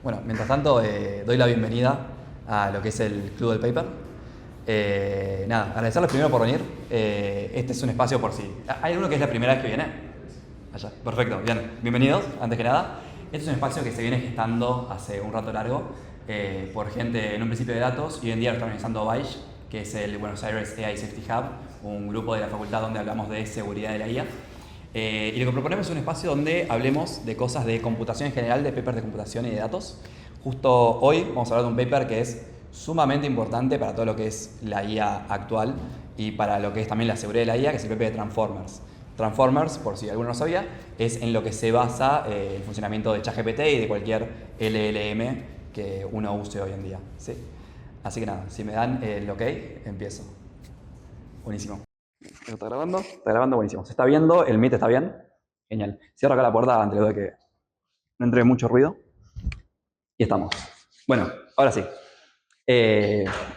Bueno, mientras tanto, doy la bienvenida a lo que es el Club del Paper. Nada, agradecerles primero por venir. Este es un espacio por si... ¿Hay alguno que es la primera vez que viene? Allá. Perfecto, bien. Bienvenidos, antes que nada. Este es un espacio que se viene gestando hace un rato largo por gente en un principio de datos y hoy en día lo está organizando BAISH, que es el Buenos Aires AI Safety Hub, un grupo de la facultad donde hablamos de seguridad de la IA. Y lo que proponemos es un espacio donde hablemos de cosas de computación en general, de papers de computación y de datos. Justo hoy vamos a hablar de un paper que es sumamente importante para todo lo que es la IA actual y para lo que es también la seguridad de la IA, que es el paper de Transformers. Transformers, por si alguno no sabía, es en lo que se basa el funcionamiento de ChatGPT y de cualquier LLM que uno use hoy en día. ¿Sí? Así que nada, si me dan el ok, empiezo. Buenísimo. ¿Está grabando? Está grabando, buenísimo. ¿Se está viendo? ¿El Meet está bien? Genial. Cierro acá la puerta antes de que no entre mucho ruido. Y estamos. Bueno, ahora sí.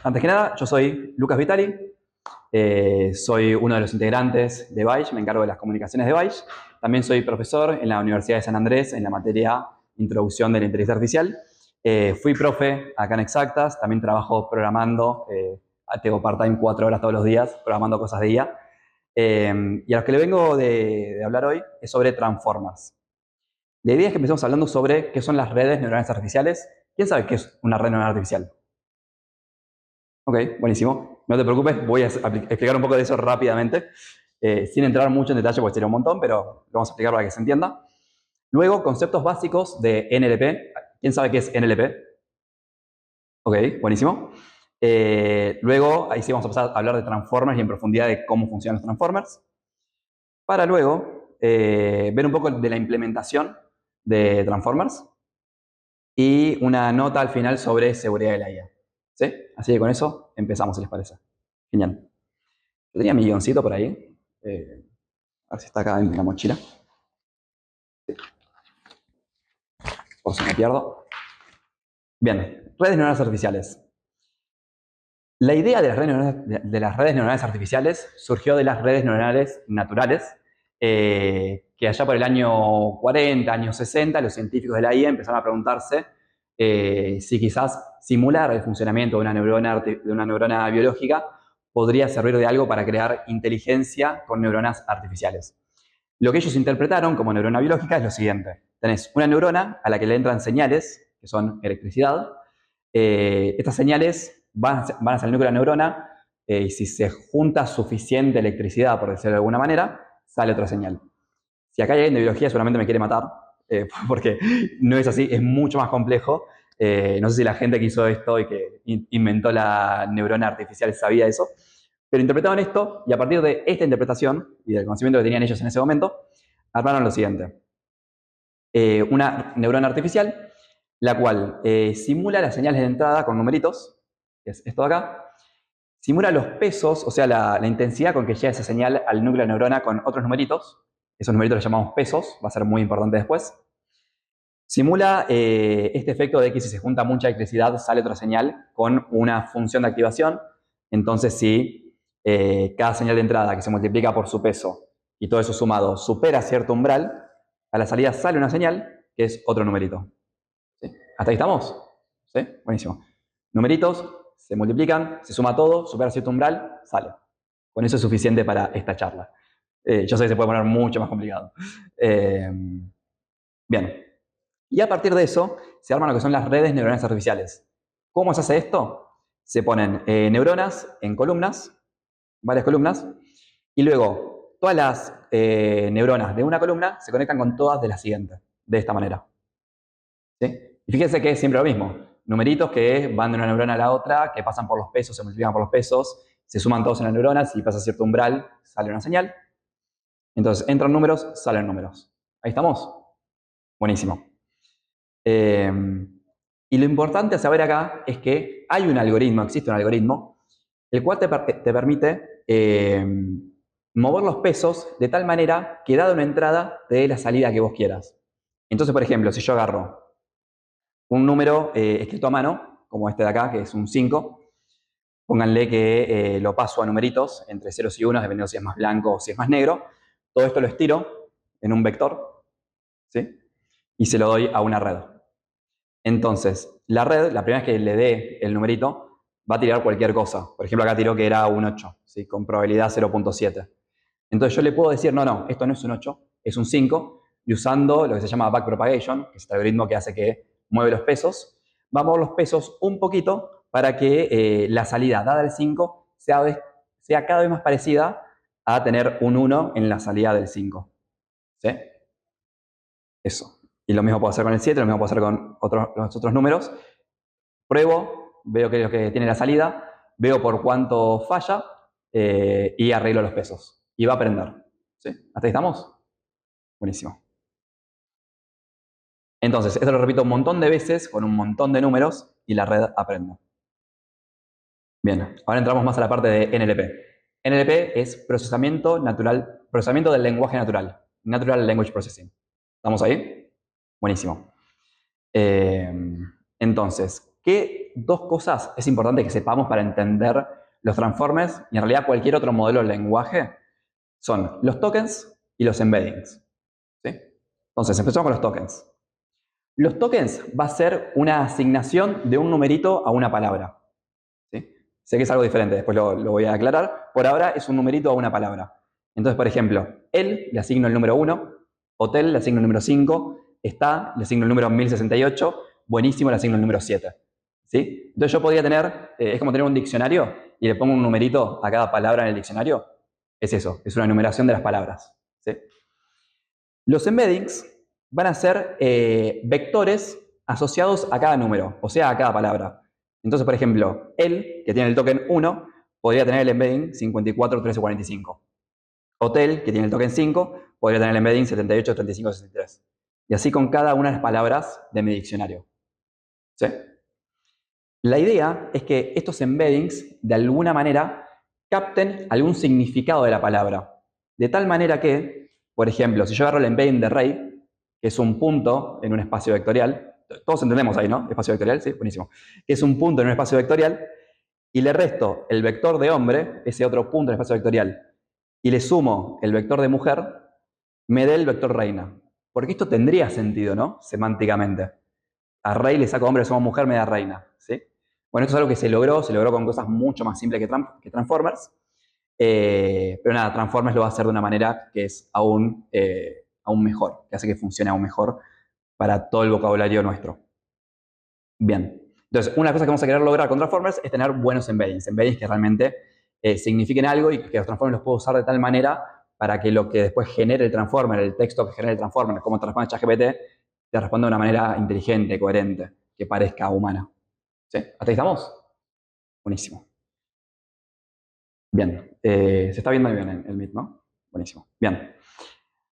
Antes que nada, yo soy Lucas Vitali. Soy uno de los integrantes de BAISH, me encargo de las comunicaciones de BAISH. También soy profesor en la Universidad de San Andrés en la materia Introducción de la Inteligencia Artificial. Fui profe acá en Exactas, también trabajo programando, tengo part-time 4 horas todos los días programando cosas de IA. Y a los que le vengo de hablar hoy es sobre Transformers. La idea es que empecemos hablando sobre qué son las redes neuronales artificiales. ¿Quién sabe qué es una red neuronal artificial? Ok, buenísimo. No te preocupes, voy a explicar un poco de eso rápidamente, sin entrar mucho en detalle porque sería un montón, pero lo vamos a explicar para que se entienda. Luego, conceptos básicos de NLP. ¿Quién sabe qué es NLP? Ok, buenísimo. Luego, ahí sí vamos a pasar a hablar de Transformers y en profundidad de cómo funcionan los Transformers. Para luego ver un poco de la implementación de Transformers y una nota al final sobre seguridad de la IA. ¿Sí? Así que con eso empezamos, si les parece. Genial. Yo tenía mi guioncito por ahí. A ver si está acá en la mochila. Sí, por si me pierdo. Bien, redes neuronales artificiales. La idea de las redes neuronales artificiales surgió de las redes neuronales naturales, que allá por el año 40, año 60, los científicos de la IA empezaron a preguntarse si quizás simular el funcionamiento de una neurona biológica podría servir de algo para crear inteligencia con neuronas artificiales. Lo que ellos interpretaron como neurona biológica es lo siguiente. Tenés una neurona a la que le entran señales, que son electricidad. Estas señales van hacia el núcleo de la neurona y si se junta suficiente electricidad, por decirlo de alguna manera, sale otra señal. Si acá hay alguien de biología, seguramente me quiere matar, porque no es así, es mucho más complejo. No sé si la gente que hizo esto y que inventó la neurona artificial sabía eso, pero interpretaban esto y a partir de esta interpretación y del conocimiento que tenían ellos en ese momento, armaron lo siguiente. Una neurona artificial, la cual simula las señales de entrada con numeritos, que es esto de acá, simula los pesos, o sea, la intensidad con que llega esa señal al núcleo de la neurona con otros numeritos. Esos numeritos los llamamos pesos, va a ser muy importante después. Simula este efecto de que si se junta mucha electricidad sale otra señal con una función de activación. Entonces, si cada señal de entrada que se multiplica por su peso y todo eso sumado supera cierto umbral, a la salida sale una señal que es otro numerito. ¿Sí? ¿Hasta ahí estamos? ¿Sí? Buenísimo. Numeritos se multiplican, se suma todo, supera cierto umbral, sale. Con eso es suficiente para esta charla. Yo sé que se puede poner mucho más complicado. Bien. Y a partir de eso se arman lo que son las redes neuronales artificiales. ¿Cómo se hace esto? Se ponen neuronas en columnas, varias columnas, y luego todas las neuronas de una columna se conectan con todas de la siguiente, de esta manera. ¿Sí? Y fíjense que es siempre lo mismo. Numeritos que van de una neurona a la otra, que pasan por los pesos, se multiplican por los pesos, se suman todos en las neuronas y pasa cierto umbral, sale una señal. Entonces entran números, salen números. ¿Ahí estamos? Buenísimo. Y lo importante a saber acá es que hay un algoritmo, existe un algoritmo, el cual te permite mover los pesos de tal manera que dada una entrada te dé la salida que vos quieras. Entonces, por ejemplo, si yo agarro un número escrito a mano, como este de acá, que es un 5, pónganle que lo paso a numeritos entre ceros y unos, dependiendo si es más blanco o si es más negro. Todo esto lo estiro en un vector, ¿sí? Y se lo doy a una red. Entonces, la red, la primera vez que le dé el numerito, va a tirar cualquier cosa. Por ejemplo, acá tiró que era un 8, ¿sí? Con probabilidad 0.7. Entonces yo le puedo decir, no, no, esto no es un 8, es un 5, y usando lo que se llama backpropagation, que es el algoritmo que hace que mueve los pesos, va a mover los pesos un poquito para que la salida dada el 5 sea cada vez más parecida a tener un 1 en la salida del 5. ¿Sí? Eso. Y lo mismo puedo hacer con el 7, lo mismo puedo hacer con los otros números. Pruebo, veo qué es lo que tiene la salida, veo por cuánto falla y arreglo los pesos. Y va a aprender. ¿Sí? ¿Hasta ahí estamos? Buenísimo. Entonces, esto lo repito un montón de veces con un montón de números y la red aprende. Bien, ahora entramos más a la parte de NLP. NLP es procesamiento natural, procesamiento del lenguaje natural. Natural Language Processing. ¿Estamos ahí? Buenísimo. Entonces, ¿qué dos cosas es importante que sepamos para entender los transformers y en realidad cualquier otro modelo de lenguaje? Son los tokens y los embeddings. ¿Sí? Entonces, empezamos con los tokens. Los tokens va a ser una asignación de un numerito a una palabra. ¿Sí? Sé que es algo diferente, después lo voy a aclarar. Por ahora es un numerito a una palabra. Entonces, por ejemplo, él le asigno el número 1, hotel le asigno el número 5, está, le asigno el número 1068, buenísimo, le asigno el número 7. ¿Sí? Entonces yo podría tener, es como tener un diccionario y le pongo un numerito a cada palabra en el diccionario. Es eso, es una numeración de las palabras. ¿Sí? Los embeddings van a ser vectores asociados a cada número, o sea, a cada palabra. Entonces, por ejemplo, él, que tiene el token 1, podría tener el embedding 541345. Hotel, que tiene el token 5, podría tener el embedding 783563. Y así con cada una de las palabras de mi diccionario. ¿Sí? La idea es que estos embeddings, de alguna manera, capten algún significado de la palabra. De tal manera que, por ejemplo, si yo agarro el embedding de rey, que es un punto en un espacio vectorial, todos entendemos ahí, ¿no? Espacio vectorial, sí, buenísimo. Que es un punto en un espacio vectorial, y le resto el vector de hombre, ese otro punto en el espacio vectorial, y le sumo el vector de mujer, me dé el vector reina. Porque esto tendría sentido, ¿no? Semánticamente. A rey le saco hombre, somos mujer, me da reina. ¿Sí? Bueno, esto es algo que se logró con cosas mucho más simples que Transformers. Pero nada, Transformers lo va a hacer de una manera que es aún mejor, que hace que funcione aún mejor para todo el vocabulario nuestro. Bien. Entonces, una cosa que vamos a querer lograr con Transformers es tener buenos embeddings. Embeddings que realmente signifiquen algo y que los Transformers los puedo usar de tal manera para que lo que después genere el Transformer, el texto que genere el Transformer, como te responde ChatGPT, te responda de una manera inteligente, coherente, que parezca humana. ¿Sí? ¿Hasta ahí estamos? Buenísimo. Bien. Se está viendo muy bien el Meet, ¿no? Buenísimo. Bien.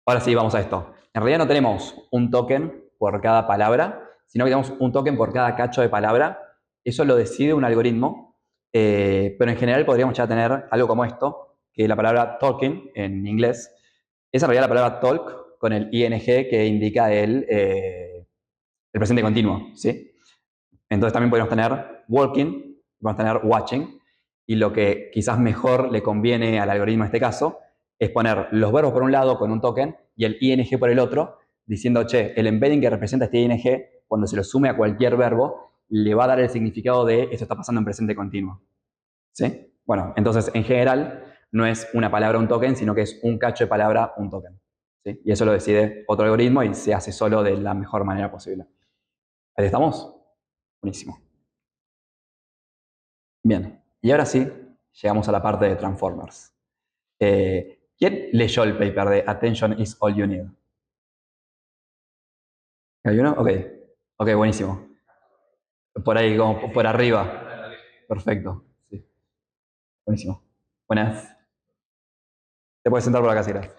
Ahora sí, vamos a esto. En realidad no tenemos un token por cada palabra, sino que tenemos un token por cada cacho de palabra. Eso lo decide un algoritmo, pero en general podríamos ya tener algo como esto, que la palabra talking en inglés es en realidad la palabra talk con el ing que indica el presente continuo, ¿sí? Entonces también podemos tener walking, podemos tener watching, y lo que quizás mejor le conviene al algoritmo en este caso es poner los verbos por un lado con un token y el ing por el otro, diciendo, che, el embedding que representa este ing, cuando se lo sume a cualquier verbo, le va a dar el significado de esto está pasando en presente continuo. ¿Sí? Bueno, entonces en general no es una palabra un token, sino que es un cacho de palabra un token. ¿Sí? Y eso lo decide otro algoritmo y se hace solo de la mejor manera posible. ¿Ahí estamos? Buenísimo. Bien, y ahora sí, llegamos a la parte de Transformers. ¿Quién leyó el paper de Attention is all you need? ¿Hay uno? Ok, ok, buenísimo. Por ahí, como por arriba. Perfecto, sí, buenísimo. Buenas. Te puedes sentar por acá si querés.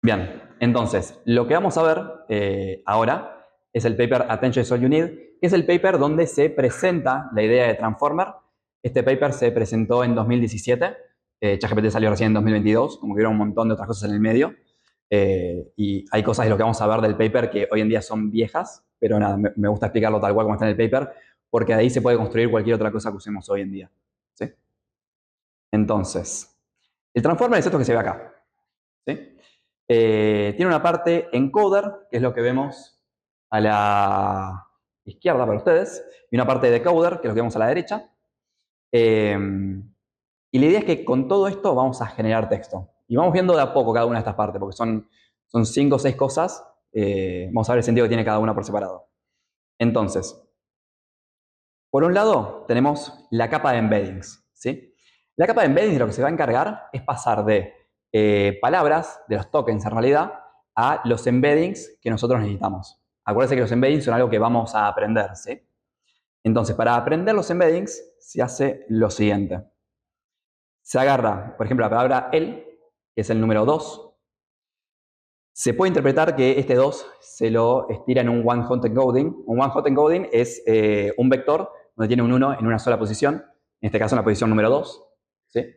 Bien, entonces, lo que vamos a ver ahora es el paper Attention is all you need, que es el paper donde se presenta la idea de Transformer. Este paper se presentó en 2017, ChatGPT salió recién en 2022, como que hubo un montón de otras cosas en el medio. Y hay cosas de lo que vamos a ver del paper que hoy en día son viejas, pero nada, me gusta explicarlo tal cual como está en el paper, porque de ahí se puede construir cualquier otra cosa que usemos hoy en día. ¿Sí? Entonces, el Transformer es esto que se ve acá. ¿Sí? Tiene una parte encoder, que es lo que vemos a la izquierda para ustedes, y una parte decoder, que es lo que vemos a la derecha. Y la idea es que con todo esto vamos a generar texto. Y vamos viendo de a poco cada una de estas partes, porque son 5 o 6 cosas. Vamos a ver el sentido que tiene cada una por separado. Entonces, por un lado tenemos la capa de embeddings, ¿sí? La capa de embeddings de lo que se va a encargar es pasar de palabras, de los tokens en realidad, a los embeddings que nosotros necesitamos. Acuérdense que los embeddings son algo que vamos a aprender, ¿sí? Entonces, para aprender los embeddings se hace lo siguiente. Se agarra, por ejemplo, la palabra el, que es el número 2. Se puede interpretar que este 2 se lo estira en un one-hot encoding. Un one-hot encoding es un vector donde tiene un 1 en una sola posición, en este caso en la posición número 2. ¿Sí?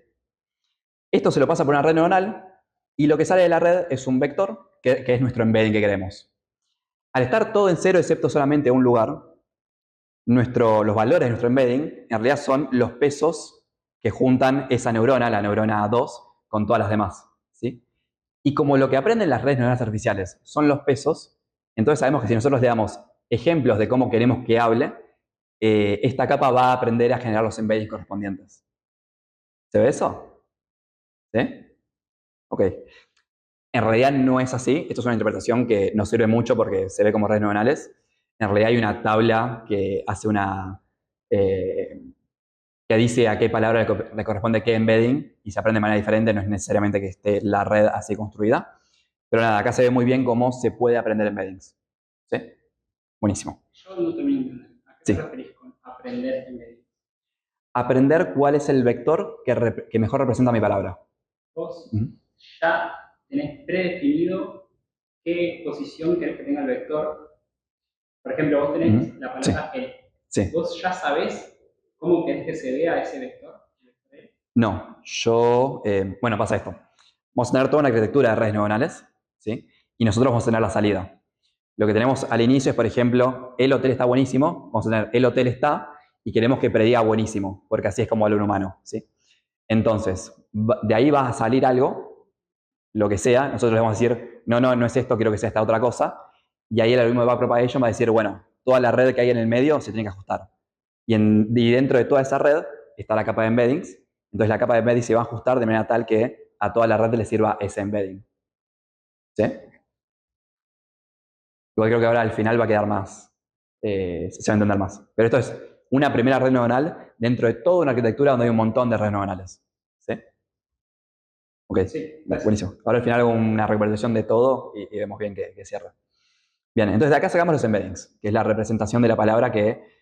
Esto se lo pasa por una red neuronal y lo que sale de la red es un vector que es nuestro embedding que queremos. Al estar todo en cero excepto solamente un lugar, los valores de nuestro embedding en realidad son los pesos que juntan esa neurona, la neurona 2, con todas las demás. ¿Sí? Y como lo que aprenden las redes neuronales artificiales son los pesos, entonces sabemos que si nosotros le damos ejemplos de cómo queremos que hable, esta capa va a aprender a generar los embeddings correspondientes. ¿Se ve eso? ¿Sí? Ok. En realidad no es así. Esto es una interpretación que nos sirve mucho porque se ve como redes neuronales. En realidad hay una tabla que hace que dice a qué palabra le corresponde qué embedding y se aprende de manera diferente. No es necesariamente que esté la red así construida. Pero nada, acá se ve muy bien cómo se puede aprender embeddings. ¿Sí? Buenísimo. Yo no termino de entender. ¿A qué Sí. te referís con aprender embeddings? Aprender cuál es el vector que mejor representa mi palabra. Vos ya tenés predefinido qué posición querés que tenga el vector. Por ejemplo, vos tenés la palabra el. Sí. ¿Vos ya sabés cómo querés que se vea ese vector? No, bueno, pasa esto. Vamos a tener toda una arquitectura de redes neuronales, ¿sí? Y nosotros vamos a tener la salida. Lo que tenemos al inicio es, por ejemplo, el hotel está buenísimo. Vamos a tener el hotel está y queremos que prediga buenísimo, porque así es como habla un humano, ¿sí? Entonces, de ahí va a salir algo, lo que sea. Nosotros le vamos a decir, no es esto, quiero que sea esta otra cosa. Y ahí el algoritmo de backpropagation va a decir, bueno, toda la red que hay en el medio se tiene que ajustar. Y dentro de toda esa red está la capa de embeddings. Entonces la capa de embedding se va a ajustar de manera tal que a toda la red le sirva ese embedding. ¿Sí? Igual creo que ahora al final va a quedar más, se va a entender más. Pero esto es una primera red neuronal dentro de toda una arquitectura donde hay un montón de redes neuronales. ¿Sí? Ok, Sí, buenísimo. Ahora al final hago una recapitulación de todo y vemos bien que cierra. Bien, entonces de acá sacamos los embeddings, que es la representación de la palabra que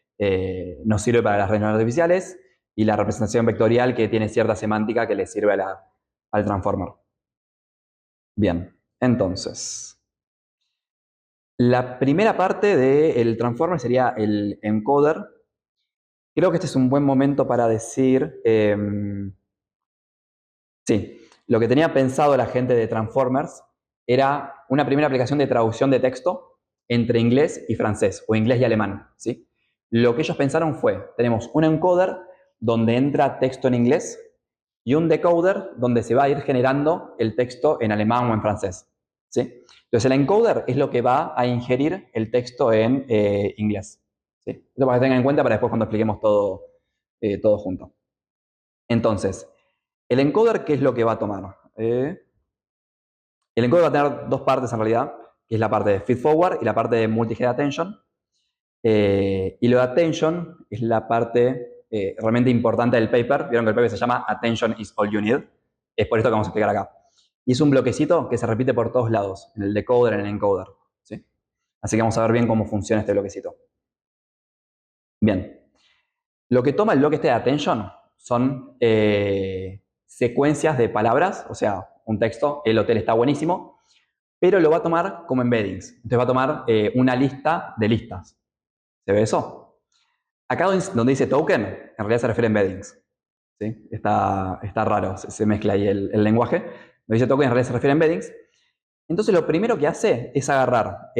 nos sirve para las redes neuronales artificiales y la representación vectorial que tiene cierta semántica que le sirve al transformer. Bien, entonces, la primera parte del transformer sería el encoder. Creo que este es un buen momento para decir, sí, lo que tenía pensado la gente de Transformers era una primera aplicación de traducción de texto entre inglés y francés, o inglés y alemán, ¿sí? Lo que ellos pensaron fue, tenemos un encoder donde entra texto en inglés y un decoder donde se va a ir generando el texto en alemán o en francés, ¿sí? Entonces el encoder es lo que va a ingerir el texto en inglés, ¿sí? Esto para que tengan en cuenta para después cuando expliquemos todo junto. Entonces, el encoder, ¿qué es lo que va a tomar? El encoder va a tener dos partes en realidad, que es la parte de feedforward y la parte de multi-head attention. Y lo de attention es la parte realmente importante del paper. Vieron que el paper se llama Attention is all you need. Es por esto que vamos a explicar acá. Y es un bloquecito que se repite por todos lados, en el decoder, en el encoder. ¿Sí? Así que vamos a ver bien cómo funciona este bloquecito. Bien. Lo que toma el bloque este de attention son secuencias de palabras, o sea, un texto, el hotel está buenísimo, pero lo va a tomar como embeddings. Entonces va a tomar una lista de listas. ¿Se ve eso? Acá donde dice token, en realidad se refiere a embeddings. ¿Sí? Está raro, se mezcla ahí el lenguaje. Donde dice token, en realidad se refiere a embeddings. Entonces lo primero que hace es agarrar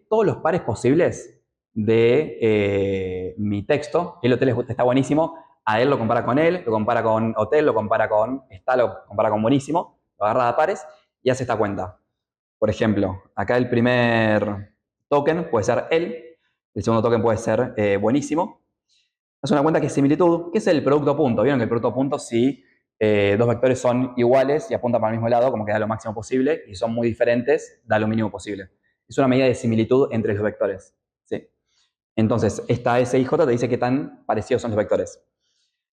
todos los pares posibles de mi texto. El hotel está buenísimo. A él lo compara con él, lo compara con hotel, lo compara con está, lo compara con buenísimo. Lo agarra a pares y hace esta cuenta. Por ejemplo, acá el primer token puede ser el segundo token puede ser buenísimo. Haz una cuenta que es similitud, que es el producto punto. Vieron que el producto punto, si dos vectores son iguales y apuntan para el mismo lado, como que da lo máximo posible, y son muy diferentes, da lo mínimo posible. Es una medida de similitud entre los vectores. ¿Sí? Entonces, esta SIJ te dice qué tan parecidos son los vectores.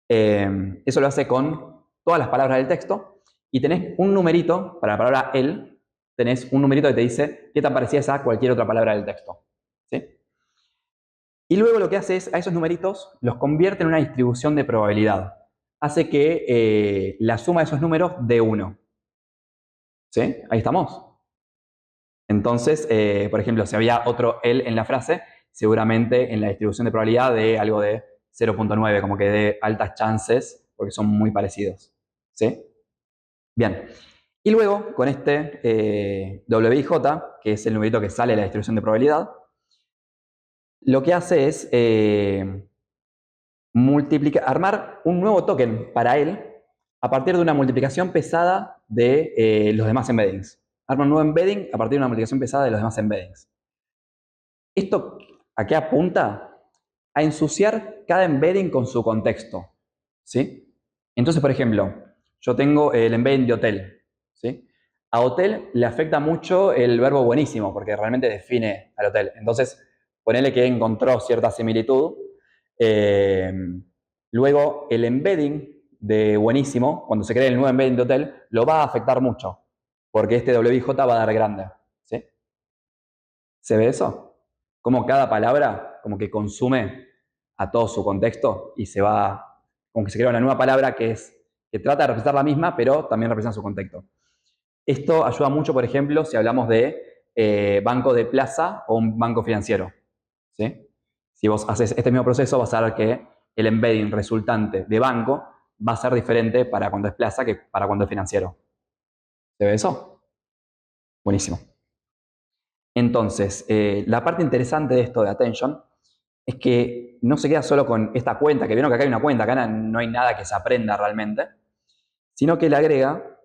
Eso lo hace con todas las palabras del texto, y tenés un numerito, para la palabra el, tenés un numerito que te dice qué tan parecida es a cualquier otra palabra del texto. ¿Sí? Y luego lo que hace es, a esos numeritos, los convierte en una distribución de probabilidad. Hace que la suma de esos números dé 1. ¿Sí? Ahí estamos. Entonces, por ejemplo, si había otro el en la frase, seguramente en la distribución de probabilidad de algo de 0.9, como que de altas chances, porque son muy parecidos. ¿Sí? Bien. Y luego, con este WIJ, que es el numerito que sale de la distribución de probabilidad, lo que hace es armar un nuevo token para él a partir de una multiplicación pesada de los demás embeddings. Arma un nuevo embedding a partir de una multiplicación pesada de los demás embeddings. ¿Esto a qué apunta? A ensuciar cada embedding con su contexto. ¿Sí? Entonces, por ejemplo, yo tengo el embedding de hotel. ¿Sí? A hotel le afecta mucho el verbo buenísimo, porque realmente define al hotel. Entonces, ponele que encontró cierta similitud. Luego, el embedding de buenísimo, cuando se cree el nuevo embedding de hotel, lo va a afectar mucho, porque este WJ va a dar grande. ¿Sí? ¿Se ve eso? Como cada palabra como que consume a todo su contexto y se va, como que se crea una nueva palabra que trata de representar la misma, pero también representa su contexto. Esto ayuda mucho, por ejemplo, si hablamos de banco de plaza o un banco financiero. ¿Sí? Si vos haces este mismo proceso, vas a ver que el embedding resultante de banco va a ser diferente para cuando es plaza que para cuando es financiero. ¿Se ve eso? Buenísimo. Entonces, la parte interesante de esto de Attention es que no se queda solo con esta cuenta, que vieron que acá hay una cuenta, acá no hay nada que se aprenda realmente, sino que le agrega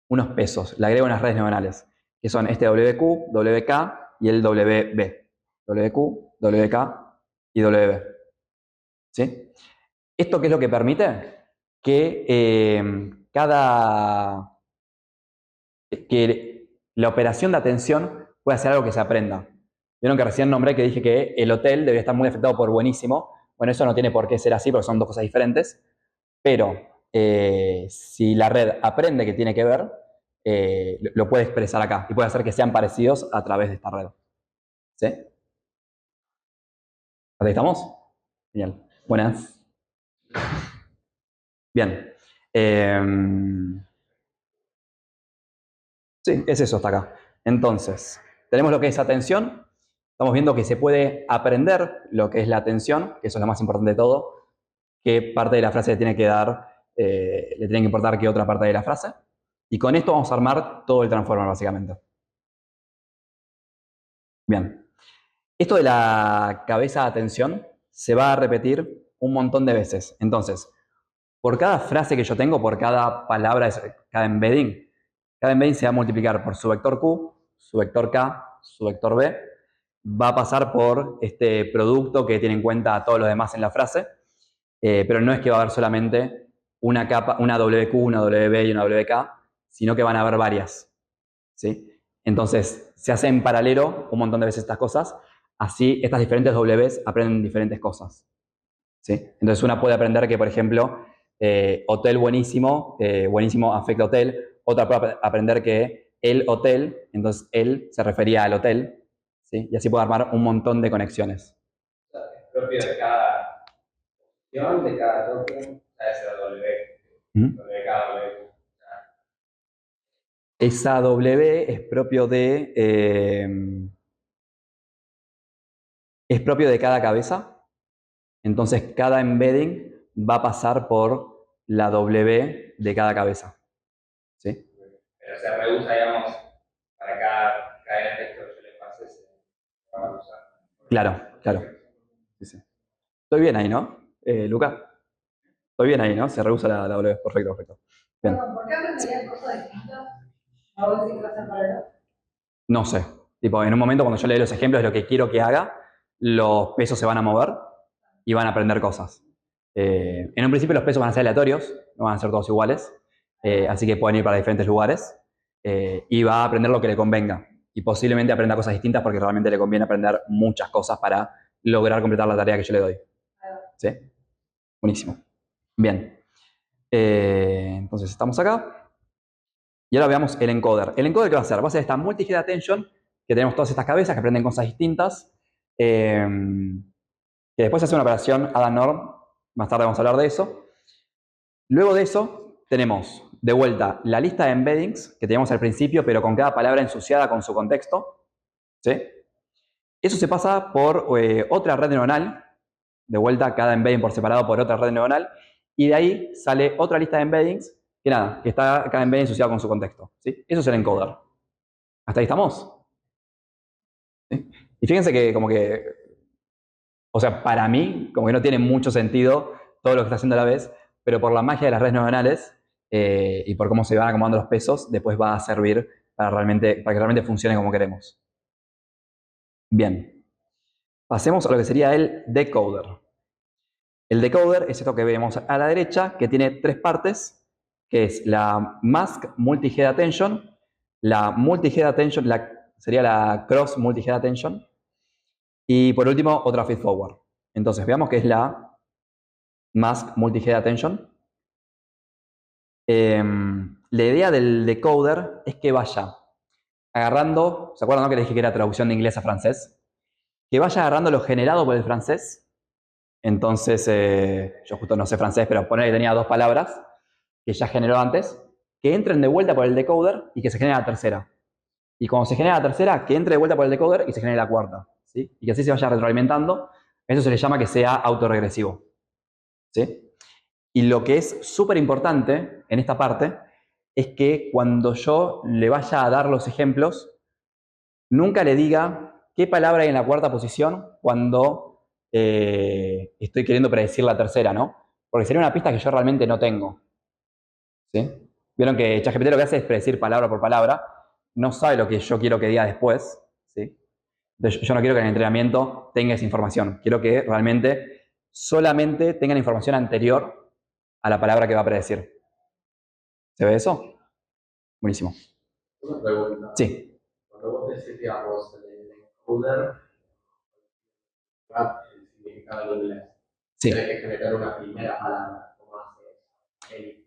unos pesos, le agrega unas redes neuronales, que son este WQ, WK y el WB. WQ, WK y WB. ¿Sí? ¿Esto qué es lo que permite? Que que la operación de atención pueda ser algo que se aprenda. Vieron que recién nombré que dije que el hotel debería estar muy afectado por buenísimo. Bueno, eso no tiene por qué ser así porque son dos cosas diferentes. Pero si la red aprende que tiene que ver, lo puede expresar acá y puede hacer que sean parecidos a través de esta red. ¿Sí? ¿Ahí estamos? Bien. Buenas. Bien. Sí, es eso hasta acá. Entonces, tenemos lo que es atención. Estamos viendo que se puede aprender lo que es la atención, que eso es lo más importante de todo. Qué parte de la frase le tiene que dar, le tiene que importar qué otra parte de la frase. Y con esto vamos a armar todo el transformer, básicamente. Bien. Esto de la cabeza de atención se va a repetir un montón de veces. Entonces, por cada frase que yo tengo, por cada palabra, cada embedding se va a multiplicar por su vector Q, su vector K, su vector B. Va a pasar por este producto que tiene en cuenta todo lo demás en la frase, pero no es que va a haber solamente una capa, una WQ, una WB y una WK, sino que van a haber varias. ¿Sí? Entonces, se hace en paralelo un montón de veces estas cosas, así estas diferentes Ws aprenden diferentes cosas. ¿Sí? Entonces, una puede aprender que, por ejemplo, hotel buenísimo, buenísimo afecta hotel. Otra puede aprender que el hotel, entonces él se refería al hotel. ¿Sí? Y así puede armar un montón de conexiones. Es propio de cada opción, de cada token, esa W, WK, Esa W es propio de cada cabeza. Entonces, cada embedding va a pasar por la W de cada cabeza. ¿Sí? pero se reusa, digamos, para cada texto que yo le pase, se va a usar. Claro, claro. Sí, sí. Estoy bien ahí, ¿no? Luca. Estoy bien ahí, ¿no? Se rehúsa la W. Perfecto, perfecto. Bien. ¿Por qué aprenderías cosas distintas? ¿No vos decís que vas a parar? No sé. Tipo, en un momento cuando yo le dé los ejemplos de lo que quiero que haga, los pesos se van a mover y van a aprender cosas. En un principio los pesos van a ser aleatorios, no van a ser todos iguales, así que pueden ir para diferentes lugares y va a aprender lo que le convenga. Y posiblemente aprenda cosas distintas porque realmente le conviene aprender muchas cosas para lograr completar la tarea que yo le doy. ¿Sí? Buenísimo. Bien. Entonces estamos acá. Y ahora veamos el encoder. ¿El encoder qué va a hacer? Va a ser esta multi-head attention, que tenemos todas estas cabezas que aprenden cosas distintas, que después hace una operación add norm. Más tarde vamos a hablar de eso. Luego de eso, tenemos de vuelta la lista de embeddings que teníamos al principio, pero con cada palabra ensuciada con su contexto. ¿Sí? Eso se pasa por otra red neuronal, de vuelta cada embedding por separado por otra red neuronal, y de ahí sale otra lista de embeddings que nada, que está cada embedding asociado con su contexto. ¿Sí? Eso es el encoder. ¿Hasta ahí estamos? ¿Sí? Y fíjense que como que, o sea, para mí, como que no tiene mucho sentido todo lo que está haciendo a la vez, pero por la magia de las redes neuronales y por cómo se van acomodando los pesos, después va a servir para que realmente funcione como queremos. Bien, pasemos a lo que sería el decoder. El decoder es esto que vemos a la derecha, que tiene tres partes, que es la mask multi-head attention, la multi-head attention, sería la cross multi-head attention, y por último otra feed forward. Entonces veamos qué es la mask multi-head attention. La idea del decoder es que vaya agarrando, ¿se acuerdan, no, que les dije que era traducción de inglés a francés? Que vaya agarrando lo generado por el francés. Entonces, yo justo no sé francés, pero poner que tenía dos palabras que ya generó antes, que entren de vuelta por el decoder y que se genere la tercera. Y cuando se genera la tercera, que entre de vuelta por el decoder y se genere la cuarta. ¿Sí? Y que así se vaya retroalimentando. Eso se le llama que sea autorregresivo. ¿Sí? Y lo que es súper importante en esta parte es que cuando yo le vaya a dar los ejemplos, nunca le diga qué palabra hay en la cuarta posición cuando estoy queriendo predecir la tercera, ¿no? Porque sería una pista que yo realmente no tengo. ¿Sí? Vieron que ChatGPT lo que hace es predecir palabra por palabra, no sabe lo que yo quiero que diga después. ¿Sí? Entonces, yo no quiero que en el entrenamiento tenga esa información. Quiero que realmente solamente tenga la información anterior a la palabra que va a predecir. ¿Se ve eso? Buenísimo. Una pregunta. Sí. Cuando vos decís, digamos, el encoder, el significado en inglés, Sí. tenés que generar una primera palabra. ¿Cómo haces?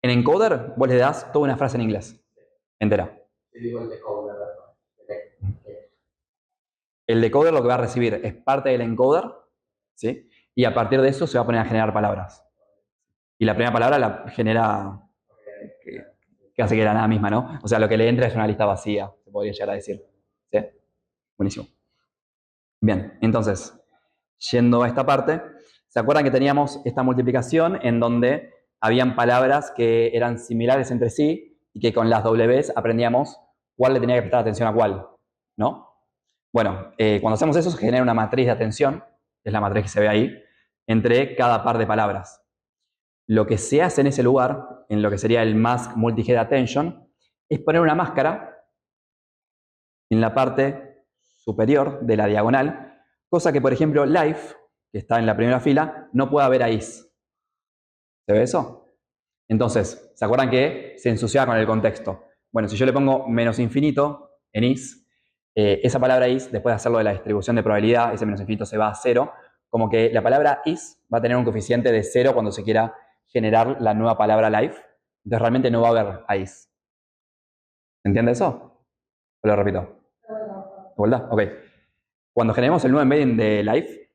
En encoder, vos le das toda una frase en inglés. Entera. Si digo el decoder, El decoder lo que va a recibir es parte del encoder, ¿sí? Y a partir de eso se va a poner a generar palabras. Y la primera palabra la genera, que hace que la nada misma, ¿no? O sea, lo que le entra es una lista vacía, se podría llegar a decir. ¿Sí? Buenísimo. Bien, entonces, yendo a esta parte, ¿se acuerdan que teníamos esta multiplicación en donde habían palabras que eran similares entre sí y que con las Ws aprendíamos cuál le tenía que prestar atención a cuál, ¿no? Bueno, cuando hacemos eso se genera una matriz de atención, que es la matriz que se ve ahí, entre cada par de palabras. Lo que se hace en ese lugar, en lo que sería el mask multi-head attention, es poner una máscara en la parte superior de la diagonal, cosa que, por ejemplo, life, que está en la primera fila, no pueda ver a is. ¿Se ve eso? Entonces, ¿se acuerdan que se ensuciaba con el contexto? Bueno, si yo le pongo menos infinito en is, esa palabra is, después de hacerlo de la distribución de probabilidad, ese menos infinito se va a 0, como que la palabra is va a tener un coeficiente de 0 cuando se quiera generar la nueva palabra life. Entonces realmente no va a haber a is. ¿Se entiende eso? ¿O lo repito? ¿De vuelta? Ok. Cuando generemos el nuevo embedding de life,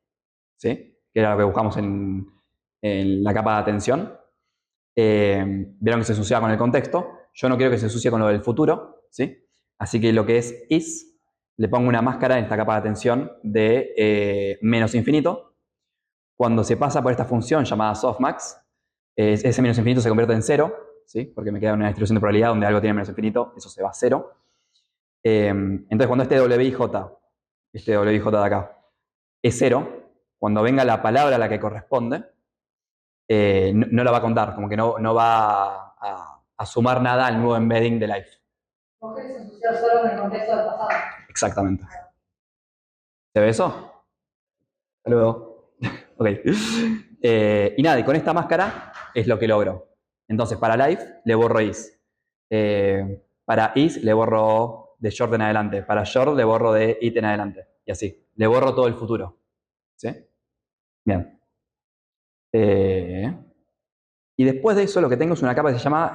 ¿sí? Que era lo que buscamos en la capa de atención, vieron que se ensucia con el contexto. Yo no quiero que se ensucie con lo del futuro, ¿sí? Así que lo que es is, le pongo una máscara en esta capa de atención de menos infinito. Cuando se pasa por esta función llamada softmax, ese menos infinito se convierte en 0, ¿sí? Porque me queda una distribución de probabilidad donde algo tiene menos infinito, eso se va a 0. Entonces, cuando este WIJ de acá, es 0, cuando venga la palabra a la que corresponde, no la va a contar, como que no va a sumar nada al nuevo embedding de life. Vos querés ensuciar solo en el contexto del pasado. Exactamente. ¿Se ve eso? Hasta luego. Ok. Y nada, y con esta máscara es lo que logro. Entonces, para life le borro is. Para is le borro de short en adelante. Para short le borro de it en adelante. Y así. Le borro todo el futuro. ¿Sí? Bien. Y después de eso lo que tengo es una capa que se llama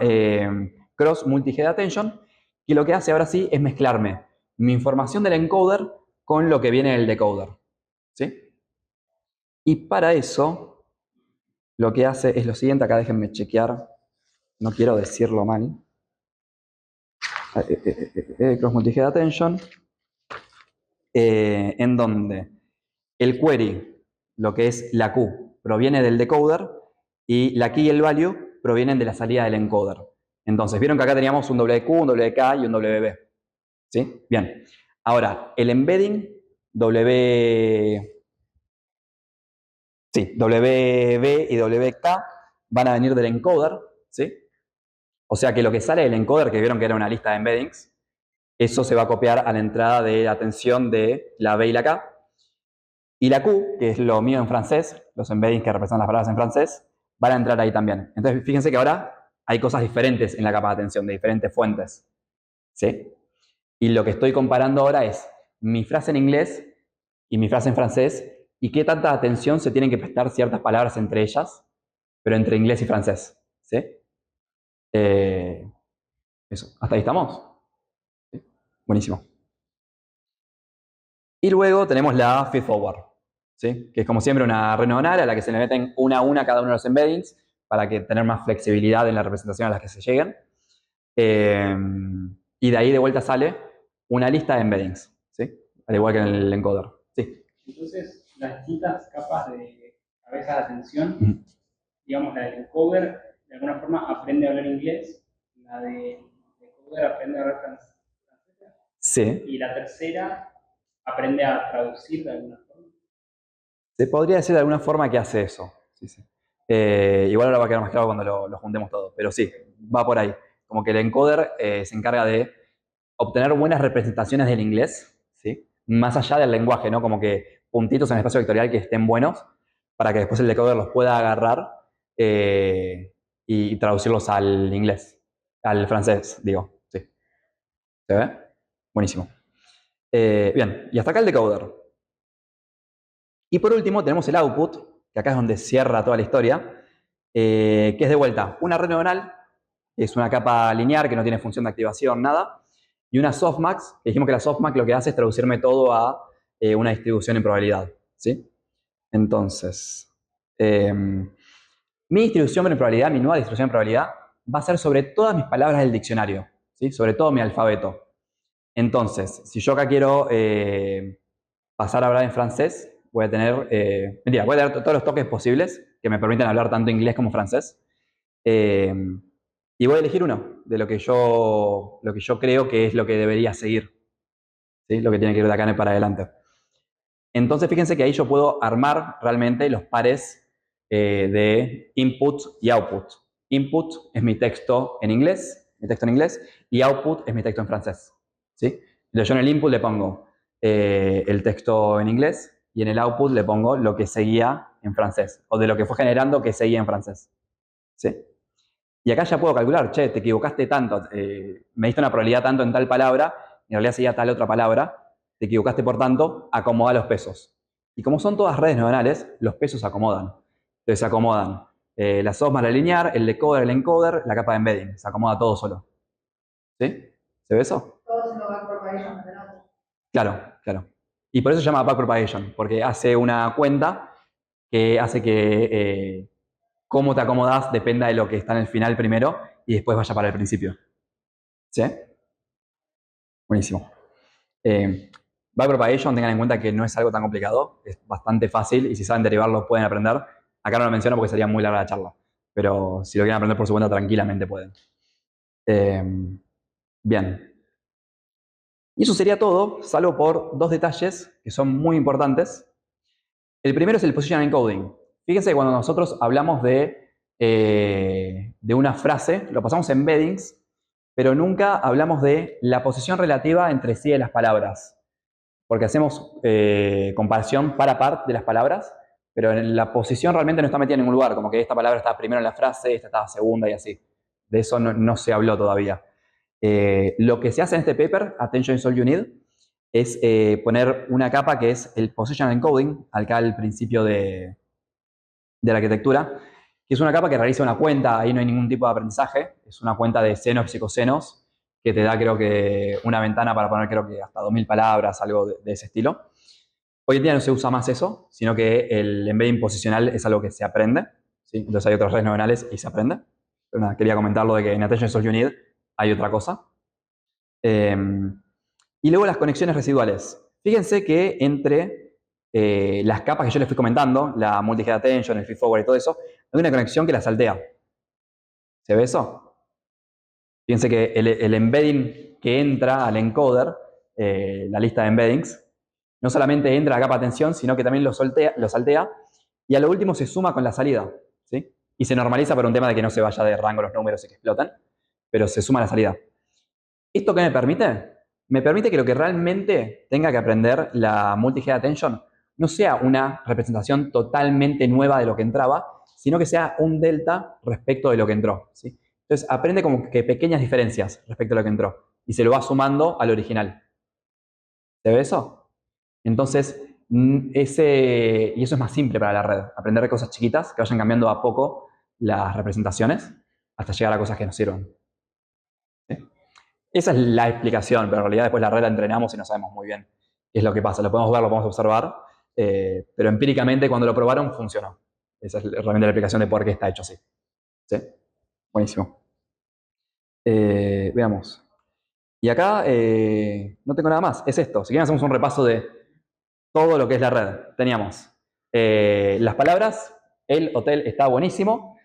Cross Multi-Head Attention, que lo que hace ahora sí es mezclarme mi información del encoder con lo que viene del decoder. ¿Sí? Y para eso lo que hace es lo siguiente, acá déjenme chequear, no quiero decirlo mal. Cross Multi-Head Attention, en donde el query, lo que es la Q, proviene del decoder y la key y el value provienen de la salida del encoder. Entonces, vieron que acá teníamos un WQ, un WK y un WB. ¿Sí? Bien. Ahora, el embedding WB y WK van a venir del encoder. ¿Sí? O sea que lo que sale del encoder, que vieron que era una lista de embeddings, eso se va a copiar a la entrada de la atención de la B y la K. Y la Q, que es lo mío en francés, los embeddings que representan las palabras en francés, van a entrar ahí también. Entonces, fíjense que ahora hay cosas diferentes en la capa de atención, de diferentes fuentes. ¿Sí? Y lo que estoy comparando ahora es mi frase en inglés y mi frase en francés y qué tanta atención se tienen que prestar ciertas palabras entre ellas, pero entre inglés y francés. ¿Sí? Eso. ¿Hasta ahí estamos? ¿Sí? Buenísimo. Y luego tenemos la feedforward, ¿sí? Que es como siempre una red neuronal a la que se le meten una a una cada uno de los embeddings para que tener más flexibilidad en la representación a las que se lleguen. Y de ahí de vuelta sale una lista de embeddings, ¿sí? Al igual que en el encoder. ¿Sí? Entonces, las distintas capas de cabeza de atención, digamos, la del encoder, de alguna forma aprende a hablar inglés, la del decoder aprende a hablar francés, Sí. y la tercera aprende a traducir de alguna forma. Se podría decir de alguna forma que hace eso. Sí, sí. Igual ahora va a quedar más claro cuando lo juntemos todo, pero sí, va por ahí. Como que el encoder se encarga de obtener buenas representaciones del inglés, ¿sí? Más allá del lenguaje, ¿no? Como que puntitos en el espacio vectorial que estén buenos para que después el decoder los pueda agarrar y traducirlos al inglés, al francés, digo. Sí. ¿Se ve? Buenísimo. Bien, y hasta acá el decoder. Y por último tenemos el output, que acá es donde cierra toda la historia, que es de vuelta una red neuronal, que es una capa lineal que no tiene función de activación, nada, y una softmax, que dijimos que la softmax lo que hace es traducirme todo a una distribución en probabilidad. ¿Sí? Entonces, mi distribución en probabilidad, mi nueva distribución en probabilidad, va a ser sobre todas mis palabras del diccionario, ¿sí? Sobre todo mi alfabeto. Entonces, si yo acá quiero pasar a hablar en francés, voy a tener, voy a tener todos los toques posibles que me permiten hablar tanto inglés como francés. Y voy a elegir uno de lo que yo creo que es lo que debería seguir. ¿Sí? Lo que tiene que ir de acá para adelante. Entonces, fíjense que ahí yo puedo armar realmente los pares de input y output. Input es mi texto en inglés, y output es mi texto en francés. ¿Sí? Entonces yo en el input le pongo el texto en inglés y en el output le pongo lo que seguía en francés, o de lo que fue generando que seguía en francés. ¿Sí? Y acá ya puedo calcular, che, te equivocaste tanto, me diste una probabilidad tanto en tal palabra, y en realidad seguía tal otra palabra, te equivocaste por tanto, acomoda los pesos. Y como son todas redes neuronales, los pesos se acomodan. Entonces se acomodan la softmax, la lineal, el decoder, el encoder, la capa de embedding. Se acomoda todo solo. ¿Sí? ¿Se ve eso? Todo haciendo backpropagation, ¿verdad? Claro, claro. Y por eso se llama backpropagation, porque hace una cuenta que hace que cómo te acomodas dependa de lo que está en el final primero y después vaya para el principio. ¿Sí? Buenísimo. Backpropagation, tengan en cuenta que no es algo tan complicado, es bastante fácil y si saben derivarlo pueden aprender. Acá no lo menciono porque sería muy larga la charla, pero si lo quieren aprender por su cuenta tranquilamente pueden. Bien. Y eso sería todo, salvo por dos detalles que son muy importantes. El primero es el position encoding. Fíjense que cuando nosotros hablamos de una frase, lo pasamos en embeddings, pero nunca hablamos de la posición relativa entre sí de las palabras. Porque hacemos comparación par a par de las palabras, pero en la posición realmente no está metida en ningún lugar, como que esta palabra está primero en la frase, esta está segunda y así. De eso no se habló todavía. Lo que se hace en este paper, Attention is all you need, es poner una capa que es el Positional Encoding, acá al principio de la arquitectura, que es una capa que realiza una cuenta, ahí no hay ningún tipo de aprendizaje, es una cuenta de senos y cosenos, que te da creo que una ventana para poner creo que hasta 2000 palabras, algo de ese estilo. Hoy en día no se usa más eso, sino que el embedding posicional es algo que se aprende, ¿sí? Entonces hay otras redes neuronales y se aprende. Pero nada, quería comentarlo de que en Attention is all you need hay otra cosa. Y luego las conexiones residuales. Fíjense que entre las capas que yo les fui comentando, la multi-head attention, el feed-forward y todo eso, hay una conexión que la saltea. ¿Se ve eso? Fíjense que el embedding que entra al encoder, la lista de embeddings, no solamente entra a la capa de atención, sino que también lo saltea y a lo último se suma con la salida, ¿sí? Y se normaliza por un tema de que no se vaya de rango los números y que explotan, pero se suma a la salida. ¿Esto qué me permite? Me permite que lo que realmente tenga que aprender la multi-head attention no sea una representación totalmente nueva de lo que entraba, sino que sea un delta respecto de lo que entró, ¿sí? Entonces aprende como que pequeñas diferencias respecto a lo que entró y se lo va sumando al original. ¿Se ve eso? Entonces, y eso es más simple para la red, aprender de cosas chiquitas que vayan cambiando a poco las representaciones hasta llegar a cosas que nos sirvan. ¿Sí? Esa es la explicación, pero en realidad después la red la entrenamos y no sabemos muy bien qué es lo que pasa. Lo podemos ver, lo podemos observar, pero empíricamente cuando lo probaron funcionó. Esa es realmente la explicación de por qué está hecho así. ¿Sí? Buenísimo. Veamos. Y acá no tengo nada más, es esto. Si quieren hacemos un repaso de todo lo que es la red. Teníamos las palabras, el hotel está buenísimo,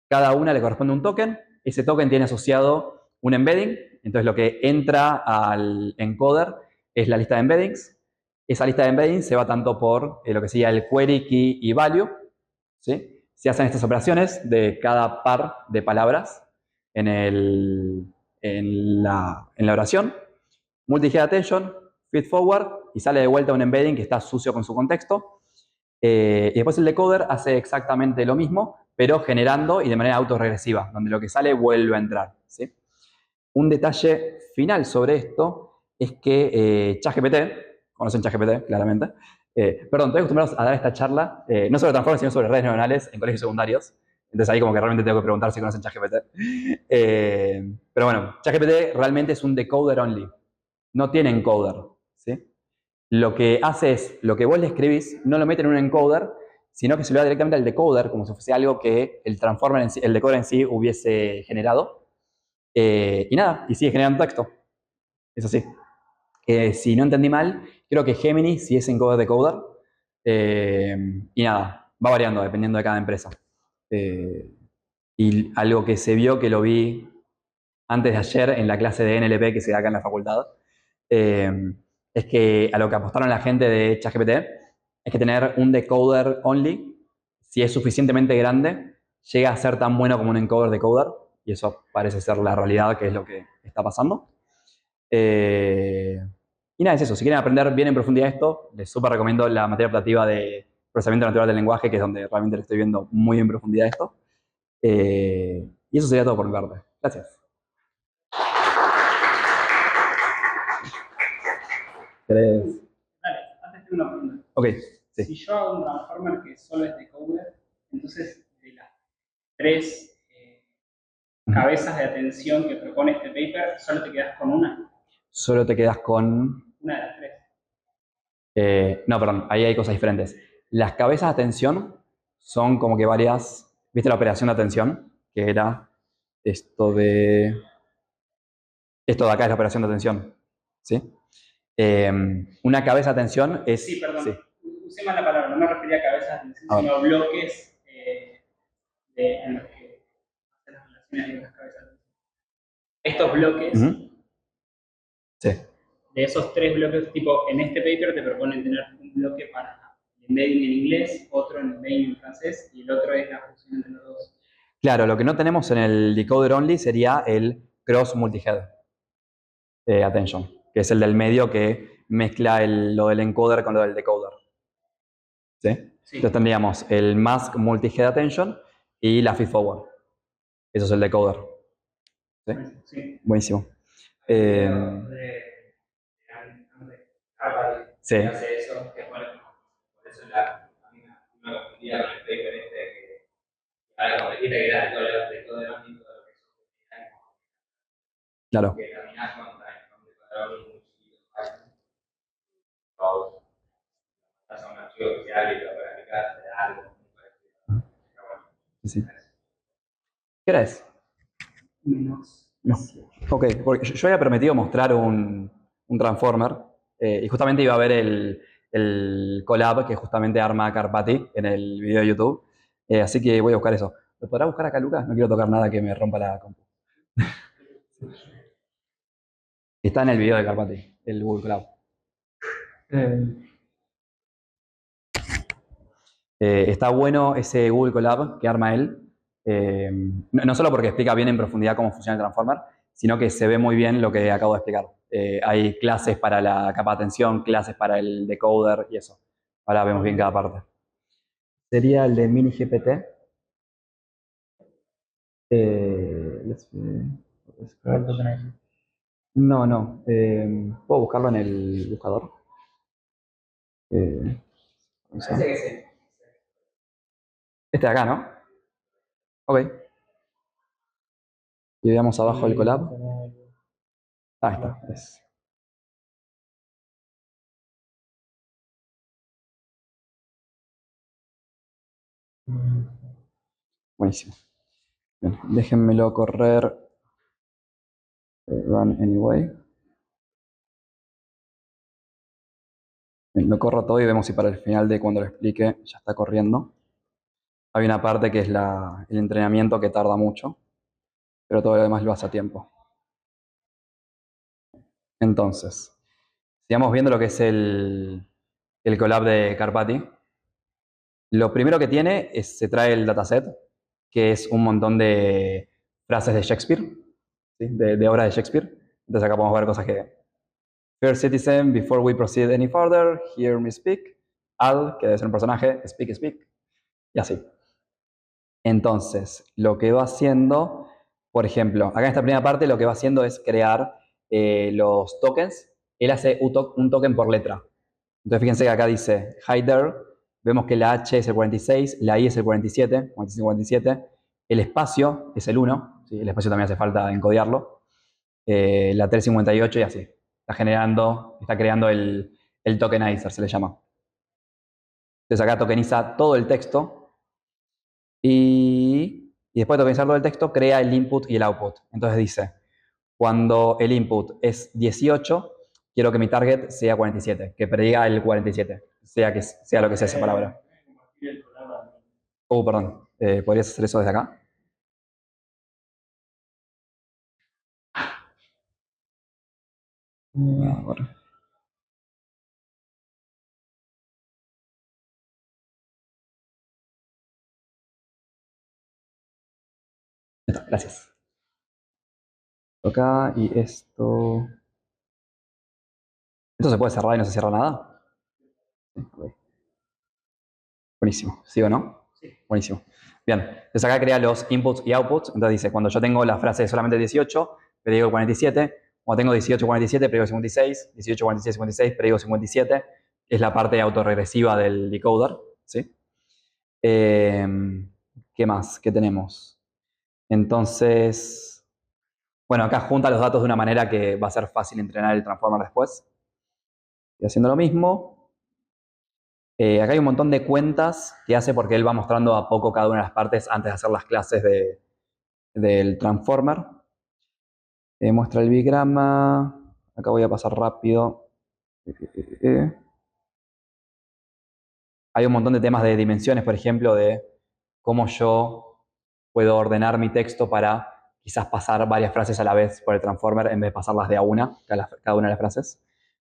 cada una le corresponde un token, ese token tiene asociado un embedding, entonces lo que entra al encoder es la lista de embeddings. Esa lista de embeddings se va tanto por lo que sería el query, key y value, ¿sí? Se hacen estas operaciones de cada par de palabras en la oración. Multi-head attention, feed forward y sale de vuelta un embedding que está sucio con su contexto. Y después el decoder hace exactamente lo mismo, pero generando y de manera autorregresiva, donde lo que sale vuelve a entrar, ¿sí? Un detalle final sobre esto es que ChatGPT, conocen ChatGPT claramente, perdón, estoy acostumbrado a dar esta charla, no sobre transformers, sino sobre redes neuronales en colegios secundarios. Entonces ahí como que realmente tengo que preguntar si conocen ChatGPT. Pero bueno, ChatGPT realmente es un decoder only. No tiene encoder, ¿sí? Lo que hace es, lo que vos le escribís, no lo mete en un encoder, sino que se lo da directamente al decoder, como si fuese algo que el transformer en sí, el decoder en sí hubiese generado. Y nada, y sigue generando texto. Es así. Si no entendí mal, creo que Gemini sí es encoder-decoder. Y nada, va variando dependiendo de cada empresa. Y algo que se vio, que lo vi antes de ayer en la clase de NLP que se da acá en la facultad, es que a lo que apostaron la gente de ChatGPT es que tener un decoder only, si es suficientemente grande, llega a ser tan bueno como un encoder-decoder, y eso parece ser la realidad, que es lo que está pasando. Y nada, es eso. Si quieren aprender bien en profundidad esto, les súper recomiendo la materia optativa de procesamiento natural del lenguaje, que es donde realmente le estoy viendo muy en profundidad esto. Y eso sería todo por mi parte. Gracias. ¿Querés? Dale, antes tengo una pregunta. Ok, sí. Si yo hago un transformer que solo es decoder, entonces de las tres cabezas de atención que propone este paper, solo te quedas con una. Solo te quedas con... Una de las tres. no, perdón, ahí hay cosas diferentes. Las cabezas de atención son como que varias... ¿Viste la operación de atención? Que era esto de... Esto de acá es la operación de atención, ¿sí? Una cabeza de atención es... Sí, perdón. Sí. Usé mal la palabra, no me refería a cabezas de atención, sino bloques en los que hacen las relaciones de las cabezas de atención. Estos bloques, sí. de esos tres bloques, tipo, en este paper te proponen tener un bloque para el embedding en inglés, otro en embedding en francés y el otro es la fusión entre los dos. Claro, lo que no tenemos en el decoder only sería el cross multi-head attention, que es el del medio que mezcla lo del encoder con lo del decoder. ¿Sí? Sí. Entonces tendríamos el mask multi-head attention y la feed-forward. Eso es el decoder. ¿Sí? Sí. Buenísimo. Sí. Que hace eso, que bueno, por eso a mí me confundía con el paper que ahora como dijiste que era de todo el ámbito de lo que es Claro. que caminar con decodadores muy chiquitos, todos, vas a un archivo oficial y lo practicas de algo muy parecido. Sí. ¿Qué hora es? Menos. No. Ok, porque yo había prometido mostrar un Transformer y justamente iba a ver el collab que justamente arma Carpati en el video de YouTube. Así que voy a buscar eso. ¿Lo podrá buscar acá, Lucas? No quiero tocar nada que me rompa la compu. Está en el video de Carpati, el Google Collab. Está bueno ese Google Colab que arma él. No solo porque explica bien en profundidad cómo funciona el Transformer, sino que se ve muy bien lo que acabo de explicar. Hay clases para la capa de atención, clases para el decoder y eso. Ahora vemos bien cada parte. Sería el de mini GPT. No. ¿Puedo buscarlo en el buscador? Parece que sí. Este de acá, ¿no? Ok. Y veamos abajo el collab. Ahí está. Buenísimo. Bien, déjenmelo correr. Run anyway. Bien, lo corro todo y vemos si para el final de cuando lo explique ya está corriendo. Hay una parte que es el entrenamiento que tarda mucho, pero todo lo demás lo hace a tiempo. Entonces, sigamos viendo lo que es el collab de Carpati. Lo primero que tiene es, se trae el dataset, que es un montón de frases de Shakespeare, ¿sí? de obras de Shakespeare. Entonces acá podemos ver cosas que... Fair citizen, before we proceed any further, hear me speak. Al, que debe ser un personaje, speak. Y así. Entonces, lo que va haciendo, por ejemplo, acá en esta primera parte lo que va haciendo es crear los tokens. Él hace un token por letra. Entonces, fíjense que acá dice hi there. Vemos que la H es el 46, la I es el 47, 45, 47. El espacio es el 1. ¿Sí? El espacio también hace falta encodiarlo. La T es 58 y así. Está creando el tokenizer, se le llama. Entonces acá tokeniza todo el texto y después de tokenizar todo el texto crea el input y el output. Entonces dice, cuando el input es 18, quiero que mi target sea 47, que prediga el 47, sea lo que sea esa palabra. Perdón. ¿Podrías hacer eso desde acá? Bueno. Gracias. Acá y esto... ¿Esto se puede cerrar y no se cierra nada? Sí, okay. Buenísimo. ¿Sí o no? Sí. Buenísimo. Bien. Entonces acá crea los inputs y outputs. Entonces dice, cuando yo tengo la frase de solamente 18, predigo 47. Cuando tengo 18, 47, predigo 56. 18, 46, 56, predigo 57. Es la parte autorregresiva del decoder. ¿Sí? ¿Qué más? ¿Qué tenemos? Entonces, bueno, acá junta los datos de una manera que va a ser fácil entrenar el transformer después. Y haciendo lo mismo. Acá hay un montón de cuentas que hace porque él va mostrando a poco cada una de las partes antes de hacer las clases del Transformer. Muestra el bigrama. Acá voy a pasar rápido. Hay un montón de temas de dimensiones, por ejemplo, de cómo yo puedo ordenar mi texto para quizás pasar varias frases a la vez por el Transformer en vez de pasarlas de a una, cada una de las frases.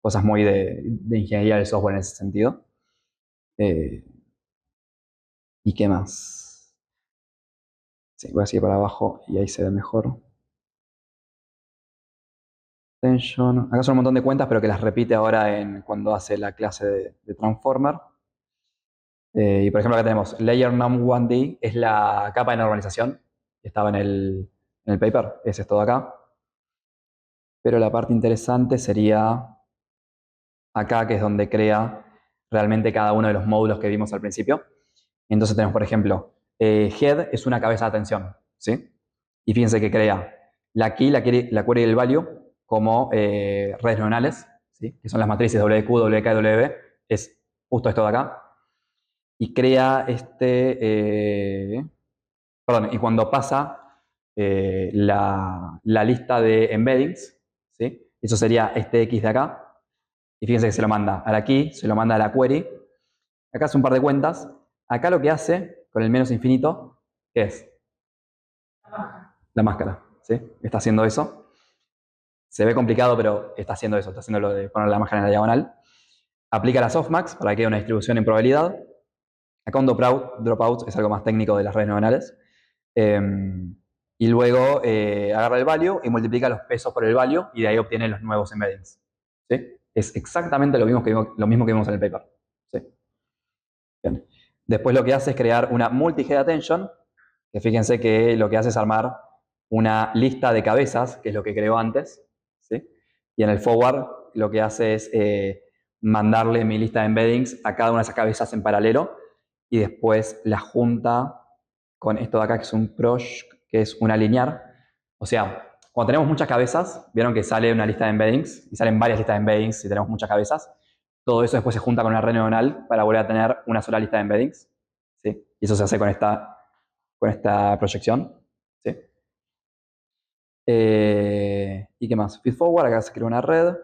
Cosas muy de ingeniería del software en ese sentido. ¿Y qué más? Sí, voy a seguir para abajo y ahí se ve mejor. Tension. Acá son un montón de cuentas, pero que las repite ahora cuando hace la clase de Transformer. Y por ejemplo, acá tenemos Layer Num1D, es la capa de normalización que estaba en el paper, es esto de acá. Pero la parte interesante sería acá, que es donde crea realmente cada uno de los módulos que vimos al principio. Entonces tenemos, por ejemplo, head es una cabeza de atención, ¿sí? Y fíjense que crea la key, la query y el value como redes neuronales, ¿sí? Que son las matrices WQ, WK y WB, es justo esto de acá. Y crea perdón, y cuando pasa la lista de embeddings, ¿sí? Eso sería este X de acá. Y fíjense que se lo manda a la key, se lo manda a la query. Acá hace un par de cuentas. Acá lo que hace con el menos infinito es la máscara, ¿sí? Está haciendo eso. Se ve complicado, pero está haciendo eso. Está haciendo lo de poner la máscara en la diagonal. Aplica la softmax para que quede una distribución en probabilidad. Acá un dropout es algo más técnico de las redes neuronales. Y luego agarra el value y multiplica los pesos por el value y de ahí obtiene los nuevos embeddings, ¿sí? Es exactamente lo mismo que vimos en el paper, ¿sí? Bien. Después lo que hace es crear una multi-head attention, que fíjense que lo que hace es armar una lista de cabezas, que es lo que creó antes, ¿sí? Y en el forward lo que hace es mandarle mi lista de embeddings a cada una de esas cabezas en paralelo y después la junta con esto de acá, que es un prosh, que es una linear. O sea, cuando tenemos muchas cabezas, vieron que sale una lista de embeddings y salen varias listas de embeddings si tenemos muchas cabezas. Todo eso después se junta con una red neuronal para volver a tener una sola lista de embeddings, ¿sí? Y eso se hace con esta proyección, ¿sí? ¿Y qué más? Feedforward, acá se crea una red.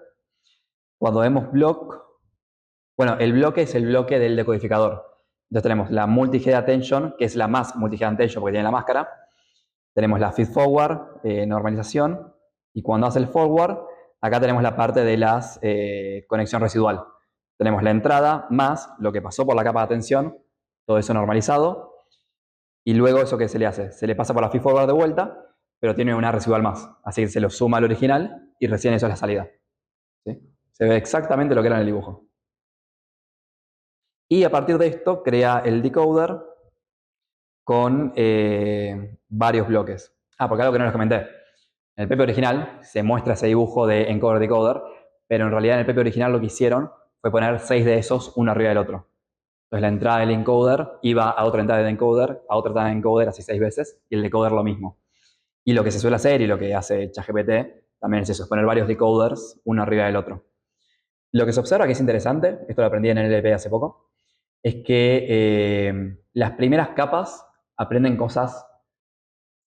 Cuando vemos block, bueno, el bloque es el bloque del decodificador. Entonces tenemos la multi-head attention, que es la más multi-head attention porque tiene la máscara. Tenemos la feedforward, normalización. Y cuando hace el forward, acá tenemos la parte de las conexión residual. Tenemos la entrada más lo que pasó por la capa de atención, todo eso normalizado. Y luego eso que se le hace, se le pasa por la feedforward de vuelta, pero tiene una residual más. Así que se lo suma al original y recién eso es la salida, ¿sí? Se ve exactamente lo que era en el dibujo. Y a partir de esto crea el decoder con varios bloques. Porque algo que no les comenté. En el paper original se muestra ese dibujo de encoder-decoder, pero en realidad en el paper original lo que hicieron fue poner 6 de esos uno arriba del otro. Entonces la entrada del encoder iba a otra entrada del encoder, a otra entrada del encoder, así 6 veces, y el decoder lo mismo. Y lo que se suele hacer y lo que hace ChatGPT también es eso, es poner varios decoders uno arriba del otro. Lo que se observa que es interesante, esto lo aprendí en NLP hace poco, es que las primeras capas aprenden cosas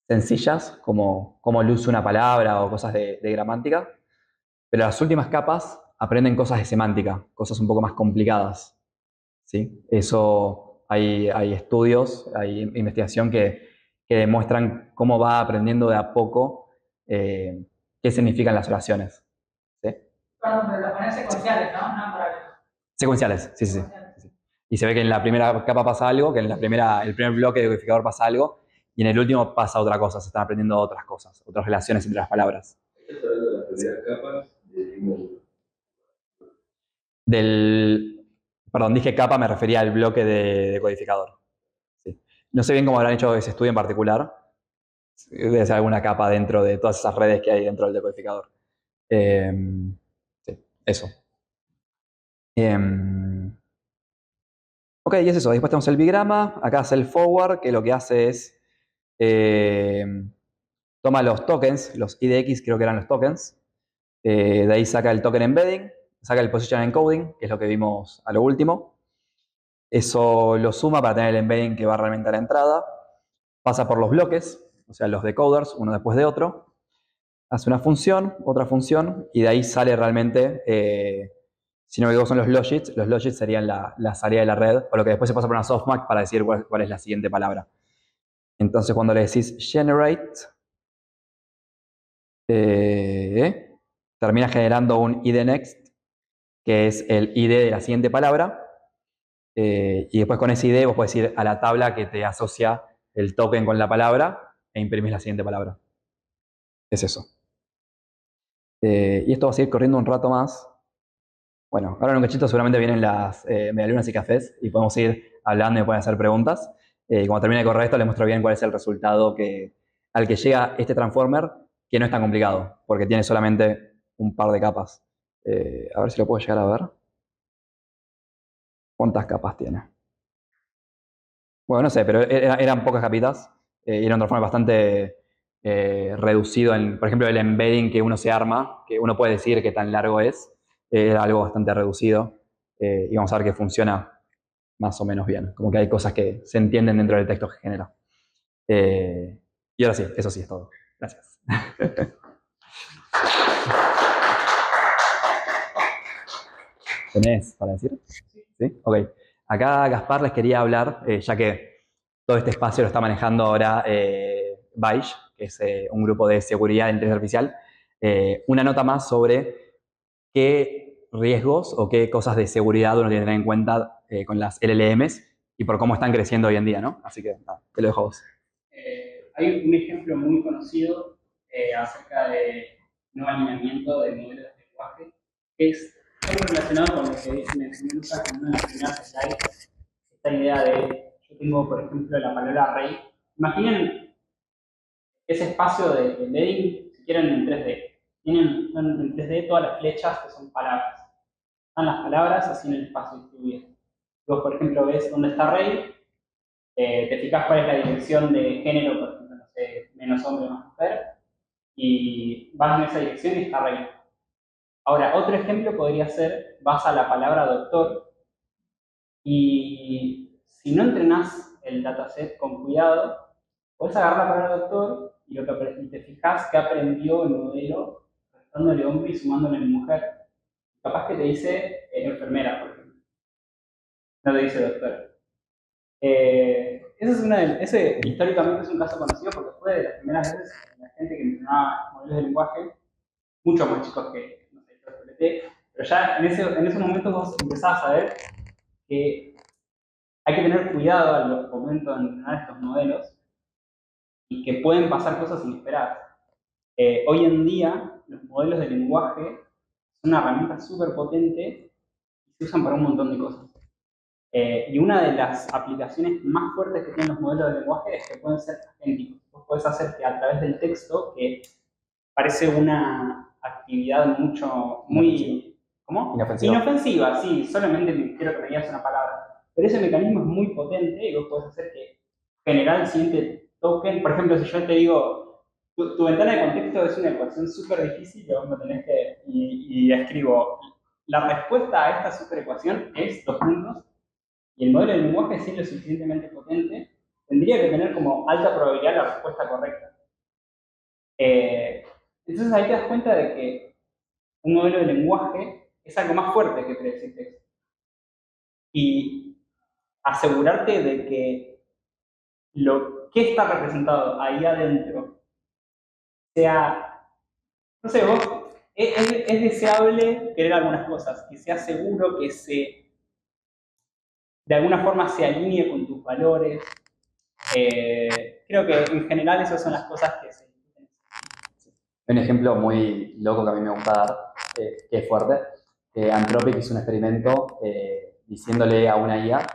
sencillas, como cómo luce una palabra o cosas de gramática, pero las últimas capas aprenden cosas de semántica, cosas un poco más complicadas, ¿sí? Eso hay estudios, hay investigación que demuestran cómo va aprendiendo de a poco qué significan las oraciones, ¿sí? Perdón, pero las ponen secuenciales, ¿no? No paralelas. Secuenciales, sí, sí, sí. Y se ve que en la primera capa pasa algo, que en el primer bloque de codificador pasa algo, y en el último pasa otra cosa, se están aprendiendo otras cosas, otras relaciones entre las palabras. Estás hablando de las primeras capas del módulo. Perdón, dije capa, me refería al bloque de codificador. Sí. No sé bien cómo habrán hecho ese estudio en particular. Debe ser alguna capa dentro de todas esas redes que hay dentro del decodificador. Sí, eso. Ok, y es eso. Después tenemos el bigrama. Acá hace el forward, que lo que hace es toma los tokens, los IDX creo que eran los tokens. De ahí saca el token embedding, saca el position encoding, que es lo que vimos a lo último. Eso lo suma para tener el embedding que va realmente a la entrada. Pasa por los bloques, o sea, los decoders, uno después de otro. Hace una función, otra función, y de ahí sale realmente, si no me equivoco, son los logits. Los logits serían la salida de la red, o lo que después se pasa por una softmax para decir cuál es la siguiente palabra. Entonces, cuando le decís generate, termina generando un idNext, que es el ID de la siguiente palabra. Y después con ese ID vos podés ir a la tabla que te asocia el token con la palabra e imprimís la siguiente palabra. Es eso. Y esto va a seguir corriendo un rato más. Bueno, ahora en un cachito seguramente vienen las medialunas y cafés y podemos seguir hablando y me pueden hacer preguntas. Y cuando termine de correr esto les muestro bien cuál es el resultado al que llega este transformer, que no es tan complicado, porque tiene solamente un par de capas. A ver si lo puedo llegar a ver. ¿Cuántas capas tiene? Bueno, no sé, pero eran pocas capitas. Y era un transformer bastante reducido por ejemplo, el embedding que uno se arma, que uno puede decir qué tan largo es, era algo bastante reducido. Y vamos a ver que funciona más o menos bien. Como que hay cosas que se entienden dentro del texto que genera. Y ahora sí, eso sí es todo. Gracias. ¿Tenés para decir? ¿Sí? Ok. Acá Gaspar les quería hablar, ya que todo este espacio lo está manejando ahora Baix, que es un grupo de seguridad de inteligencia artificial, una nota más sobre qué riesgos o qué cosas de seguridad uno tiene que tener en cuenta con las LLMs y por cómo están creciendo hoy en día, ¿no? Así que nada, te lo dejo a vos. Hay un ejemplo muy conocido acerca de no alineamiento de modelos de lenguaje, que es algo relacionado con lo que mencioné Lucas en una de las primeras slides, esta idea de, yo tengo, por ejemplo, la palabra rey. Imaginen ese espacio de embedding, si quieren, en 3D. Tienen en 3D todas las flechas que son palabras. Están las palabras así en el espacio distribuido. Vos, por ejemplo, ves dónde está rey, te fijas cuál es la dirección de género, por ejemplo, no sé, menos hombre, más mujer, y vas en esa dirección y está rey. Ahora, otro ejemplo podría ser, vas a la palabra doctor, y si no entrenás el dataset con cuidado, puedes agarrar la palabra doctor y te fijas que aprendió el modelo restándole hombre y sumándole mujer. Capaz que te dice enfermera, por ejemplo. No te dice doctora. Ese históricamente es un caso conocido porque fue de las primeras veces que la gente que entrenaba modelos de lenguaje, mucho más chicos que, no sé, ChatGPT, pero ya en esos momentos vos empezás a ver que hay que tener cuidado al momento de entrenar estos modelos y que pueden pasar cosas inesperadas. Hoy en día, los modelos de lenguaje son una herramienta súper potente y se usan para un montón de cosas. Y una de las aplicaciones más fuertes que tienen los modelos de lenguaje es que pueden ser agénticos. Vos podés hacer que a través del texto, que parece una actividad muy, ¿cómo? Inofensiva. Inofensiva, sí, solamente quiero que me digas una palabra. Pero ese mecanismo es muy potente y vos podés hacer que generar el siguiente token. Por ejemplo, si yo te digo, tu ventana de contexto es una ecuación súper difícil y vos me tenés que, y escribo, la respuesta a esta super ecuación es dos puntos, y el modelo de lenguaje, si es lo suficientemente potente, tendría que tener como alta probabilidad la respuesta correcta. Entonces ahí te das cuenta de que un modelo de lenguaje es algo más fuerte que predecir texto. Y asegurarte de que lo que está representado ahí adentro sea, no sé, vos, es deseable querer algunas cosas, que sea seguro, que de alguna forma se alinee con tus valores. Creo que en general esas son las cosas que se discuten. Un ejemplo muy loco que a mí me gusta dar, que es fuerte. Anthropic hizo un experimento diciéndole a una IA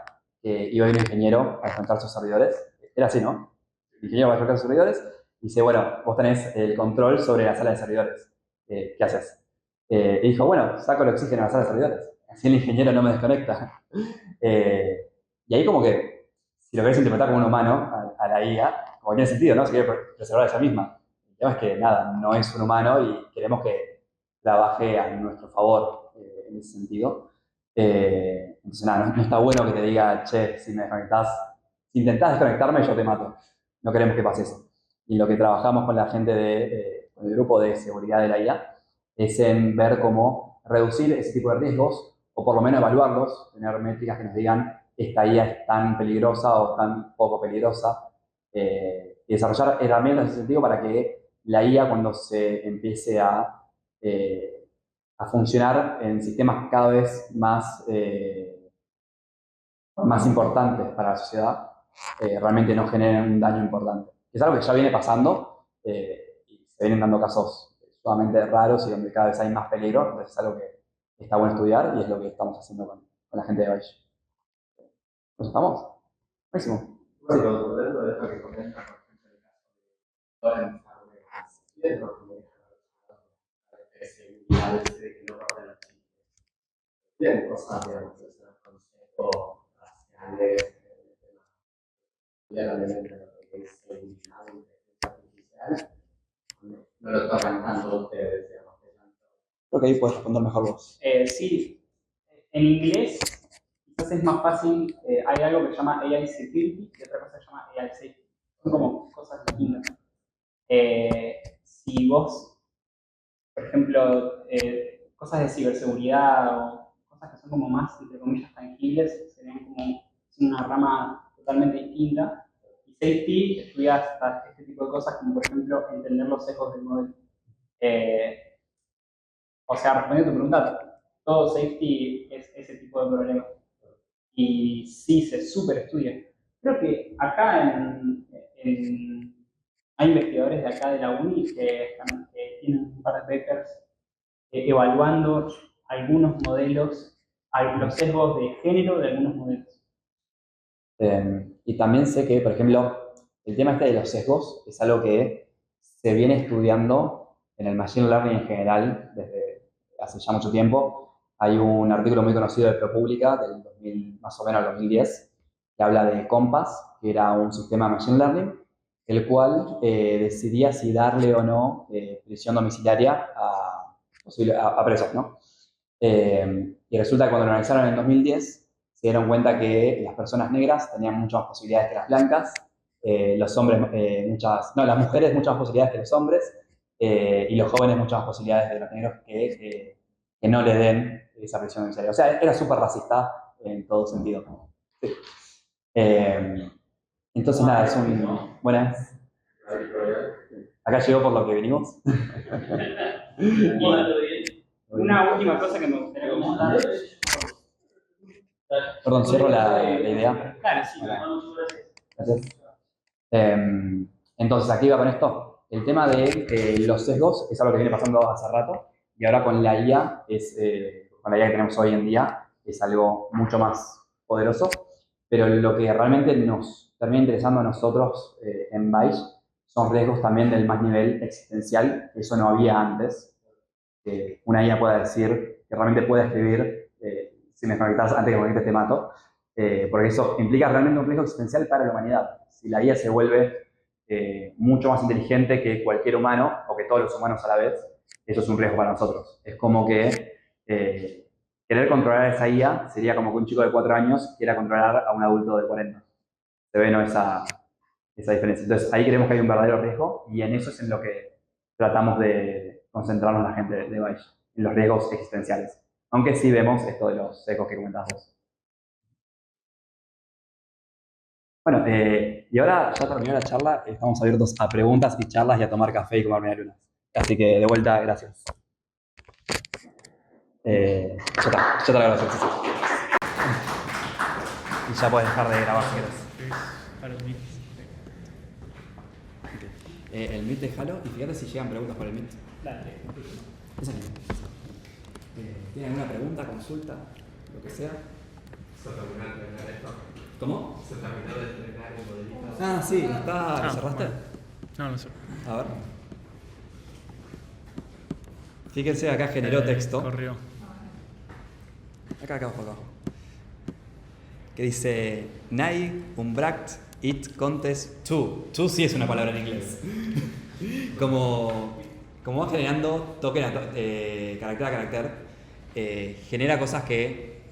que iba a ir un ingeniero a desconectar sus servidores. Era así, ¿no? El ingeniero va a desconectar sus servidores y dice, bueno, vos tenés el control sobre la sala de servidores. ¿Qué haces? Y dijo, bueno, saco el oxígeno a la sala de servidores. Así el ingeniero no me desconecta. Y ahí como que, si lo querés interpretar como un humano a la IA, como tiene sentido, ¿no? Se quiere preservar a ella misma. El tema es que, nada, no es un humano y queremos que trabaje a nuestro favor en ese sentido. Entonces, nada, no está bueno que te diga, che, si me desconectás, si intentás desconectarme, yo te mato. No queremos que pase eso. Y lo que trabajamos con la gente con el grupo de seguridad de la IA es en ver cómo reducir ese tipo de riesgos o por lo menos evaluarlos, tener métricas que nos digan esta IA es tan peligrosa o tan poco peligrosa, y desarrollar herramientas en ese sentido para que la IA cuando se empiece a funcionar en sistemas cada vez más importantes para la sociedad, realmente no generen un daño importante. Es algo que ya viene pasando y se vienen dando casos sumamente raros y donde cada vez hay más peligro. Entonces es algo que está bueno estudiar y es lo que estamos haciendo con la gente de Valle. ¿Nos estamos? Buenísimo. Bueno, volviendo a esto que comentas, por ejemplo, el caso de seguridades que no pasan las chicas. Tienen cosas, digamos, conceptos raciales, obviamente lo que es seguridad y inteligencia artificial, no lo tocan tanto ustedes, digamos. Creo que ahí puedes responder mejor vos. Sí, en inglés quizás es más fácil, hay algo que se llama AI Security y otra cosa que se llama AI Safety. Son como cosas distintas. Si vos, por ejemplo, cosas de ciberseguridad o cosas que son como más, entre comillas, tangibles, serían como una rama totalmente distinta. Y Safety estudia hasta este tipo de cosas, como por ejemplo entender los sesgos del modelo. O sea, respondiendo a tu pregunta, todo safety es ese tipo de problema. Y sí, se súper estudia. Creo que acá hay investigadores de acá de la UNI que tienen un par de papers evaluando algunos modelos, los sesgos de género de algunos modelos. Y también sé que, por ejemplo, el tema este de los sesgos es algo que se viene estudiando en el Machine Learning en general desde hace ya mucho tiempo. Hay un artículo muy conocido de ProPublica del 2000, más o menos 2010, que habla de Compass, que era un sistema de Machine Learning, el cual decidía si darle o no prisión domiciliaria a presos, ¿no? Y resulta que cuando lo analizaron en el 2010, se dieron cuenta que las personas negras tenían muchas más posibilidades que las blancas, los hombres, las mujeres muchas más posibilidades que los hombres, y los jóvenes muchas más posibilidades de los negros que no le den esa prisión domiciliaria. O sea, era súper racista en todo sentido. Sí. Entonces, nada, es un... Buenas. Acá llegó por lo que venimos. Una última cosa que me gustaría comentar. Perdón, cierro la idea. Claro, sí. Gracias. Entonces, aquí va con esto. El tema de los sesgos es algo que viene pasando hace rato y ahora con la IA, con la IA que tenemos hoy en día, es algo mucho más poderoso. Pero lo que realmente nos termina interesando a nosotros en Bayes son riesgos también del más nivel existencial. Eso no había antes. Una IA pueda decir que realmente puede escribir si me conectas antes que conectes te mato, porque eso implica realmente un riesgo existencial para la humanidad. Si la IA se vuelve mucho más inteligente que cualquier humano, o que todos los humanos a la vez, eso es un riesgo para nosotros. Es como que querer controlar esa IA sería como que un chico de 4 años quiera controlar a un adulto de 40. Se ve, ¿no?, esa diferencia. Entonces, ahí creemos que hay un verdadero riesgo y en eso es en lo que tratamos de concentrarnos la gente de Bayes, en los riesgos existenciales. Aunque sí vemos esto de los sesgos que comentabas vos. Bueno, y ahora ya terminó la charla, estamos abiertos a preguntas y charlas y a tomar café y comer medialunas. Así que de vuelta, gracias. Ya está la grabación, sí. Y ya puedes dejar de grabar si quieres. El Meet déjalo y fíjate si llegan preguntas por el Meet. Dale. ¿Tienen alguna pregunta, consulta, lo que sea? ¿Se terminó de entrenar esto? ¿Cómo? ¿Se terminó de entrenar el modelito? Ah, sí, ¿lo cerraste? Bueno. No, no sé. A ver. Fíjense, acá generó texto. Corrió. Acá abajo. Que dice, Nai umbracht it contest to. To sí es una palabra en inglés. como va generando token carácter a carácter, genera cosas que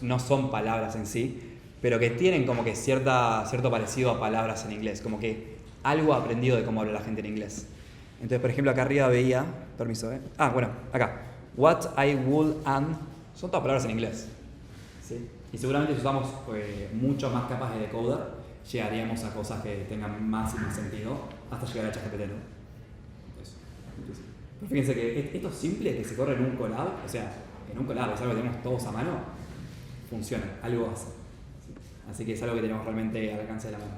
no son palabras en sí, pero que tienen como que cierto parecido a palabras en inglés, como que algo aprendido de cómo habla la gente en inglés. Entonces, por ejemplo, acá arriba veía, permiso, bueno, acá, what I would and, son todas palabras en inglés, ¿sí? Y seguramente si usamos mucho más capas de decoder, llegaríamos a cosas que tengan más y más sentido hasta llegar a ChatGPT, ¿no? Pero fíjense que esto simple que se corre en un Colab, o sea, en un Colab, es algo que tenemos todos a mano, funciona, algo hace. ¿Sí? Así que es algo que tenemos realmente al alcance de la mano.